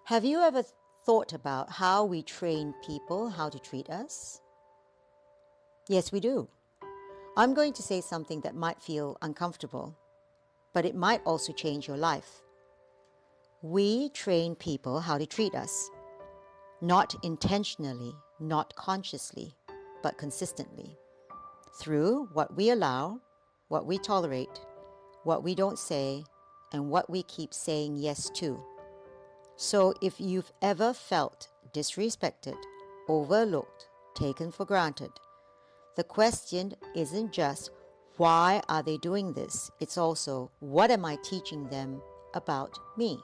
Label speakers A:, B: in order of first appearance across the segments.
A: Have you ever thought about how we train people how to treat us? Yes, we do. I'm going to say something that might feel uncomfortable, but it might also change your life. We train people how to treat us, not intentionally, not consciously, but consistently, through what we allow, what we tolerate, what we don't say, and what we keep saying yes to. So if you've ever felt disrespected, overlooked, taken for granted, the question isn't just why are they doing this? It's also what am I teaching them about me?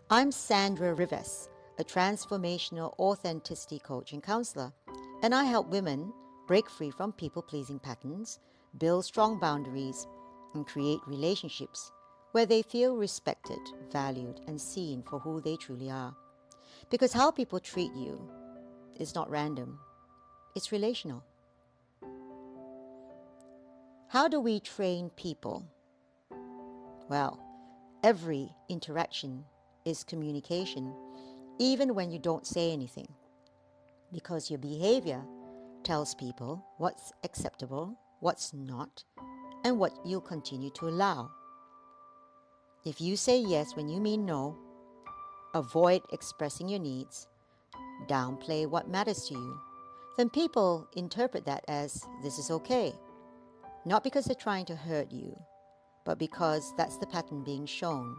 A: I'm Sandra Rivas, a transformational authenticity coach and counselor, and I help women break free from people-pleasing patterns, build strong boundaries, and create relationships where they feel respected, valued, and seen for who they truly are. Because how people treat you is not random, it's relational. How do we train people? Well, every interaction is communication, even when you don't say anything, because your behavior tells people what's acceptable, what's not, and what you'll continue to allow. If you say yes when you mean no, avoid expressing your needs, downplay what matters to you, then people interpret that as this is okay. Not because they're trying to hurt you, but because that's the pattern being shown,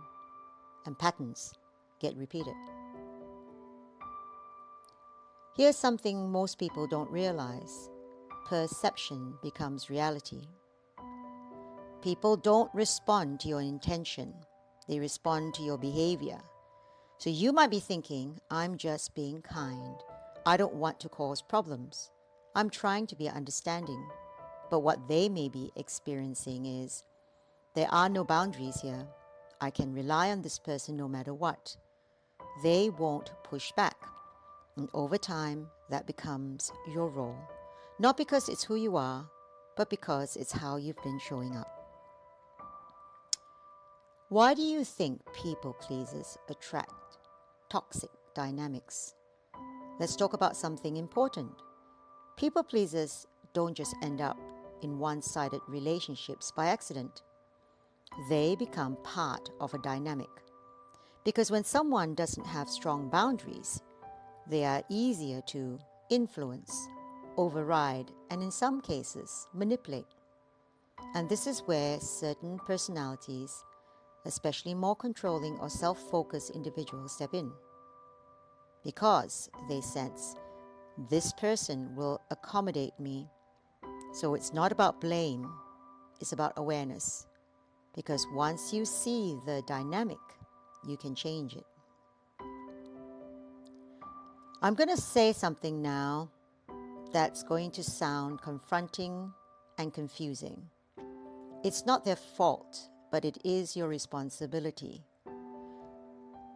A: and patterns get repeated. Here's something most people don't realize. Perception becomes reality. People don't respond to your intention. They respond to your behavior. So you might be thinking, I'm just being kind. I don't want to cause problems. I'm trying to be understanding. But what they may be experiencing is, there are no boundaries here. I can rely on this person no matter what. They won't push back. And over time, that becomes your role. Not because it's who you are, but because it's how you've been showing up. Why do you think people pleasers attract toxic dynamics? Let's talk about something important. People pleasers don't just end up in one-sided relationships by accident. They become part of a dynamic. Because when someone doesn't have strong boundaries, they are easier to influence, override, and in some cases, manipulate. And this is where certain personalities, especially more controlling or self-focused individuals, step in. Because they sense, this person will accommodate me. So it's not about blame, it's about awareness. Because once you see the dynamic, you can change it. I'm going to say something now that's going to sound confronting and confusing. It's not their fault, but it is your responsibility.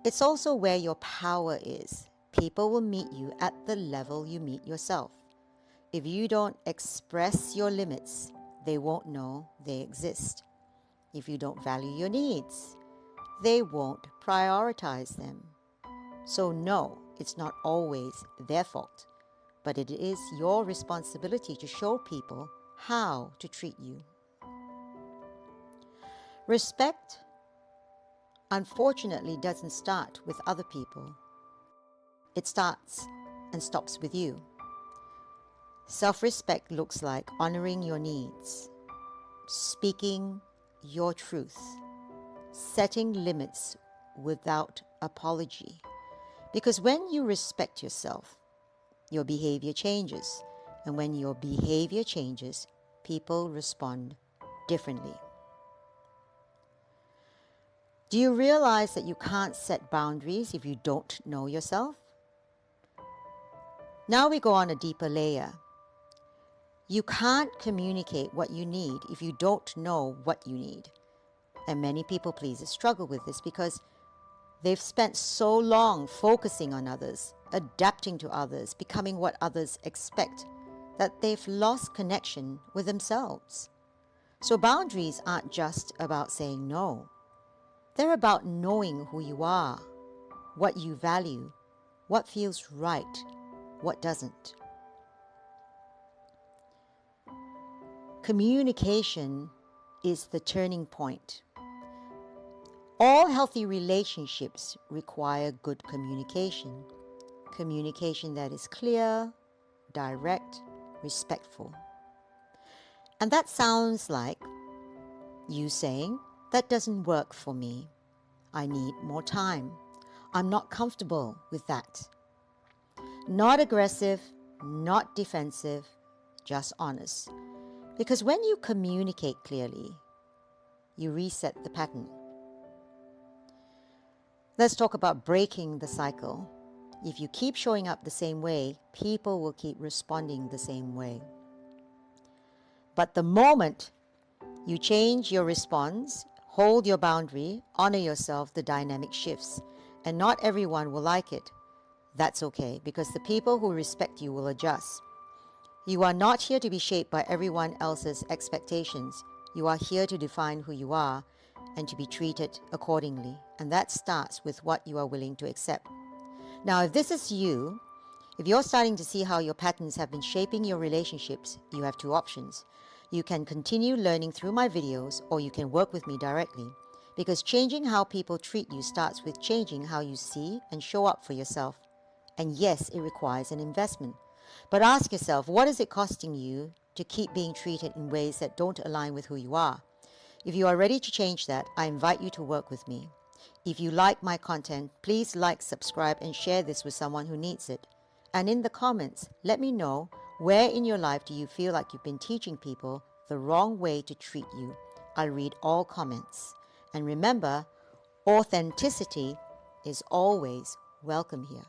A: It's also where your power is. People will meet you at the level you meet yourself. If you don't express your limits, they won't know they exist. If you don't value your needs, they won't prioritize them. So no, it's not always their fault, but it is your responsibility to show people how to treat you. Respect, unfortunately, doesn't start with other people. It starts and stops with you. Self-respect looks like honoring your needs, speaking your truth, setting limits without apology. Because when you respect yourself, your behavior changes. And when your behavior changes, people respond differently. Do you realize that you can't set boundaries if you don't know yourself? Now we go on a deeper layer. You can't communicate what you need if you don't know what you need. And many people pleasers struggle with this because they've spent so long focusing on others, adapting to others, becoming what others expect, that they've lost connection with themselves. So boundaries aren't just about saying no. They're about knowing who you are, what you value, what feels right, what doesn't. Communication is the turning point. All healthy relationships require good communication. Communication that is clear, direct, respectful. And that sounds like you saying, "That doesn't work for me. I need more time. I'm not comfortable with that." Not aggressive, not defensive, just honest. Because when you communicate clearly, you reset the pattern. Let's talk about breaking the cycle. If you keep showing up the same way, people will keep responding the same way. But the moment you change your response, hold your boundary, honor yourself, the dynamic shifts. And not everyone will like it. That's okay, because the people who respect you will adjust. You are not here to be shaped by everyone else's expectations. You are here to define who you are and to be treated accordingly. And that starts with what you are willing to accept. Now, if this is you, if you're starting to see how your patterns have been shaping your relationships, you have two options. You can continue learning through my videos, or you can work with me directly. Because changing how people treat you starts with changing how you see and show up for yourself. And yes, it requires an investment. But ask yourself, what is it costing you to keep being treated in ways that don't align with who you are? If you are ready to change that, I invite you to work with me. If you like my content, please like, subscribe, and share this with someone who needs it. And in the comments, let me know, where in your life do you feel like you've been teaching people the wrong way to treat you? I'll read all comments. And remember, authenticity is always welcome here.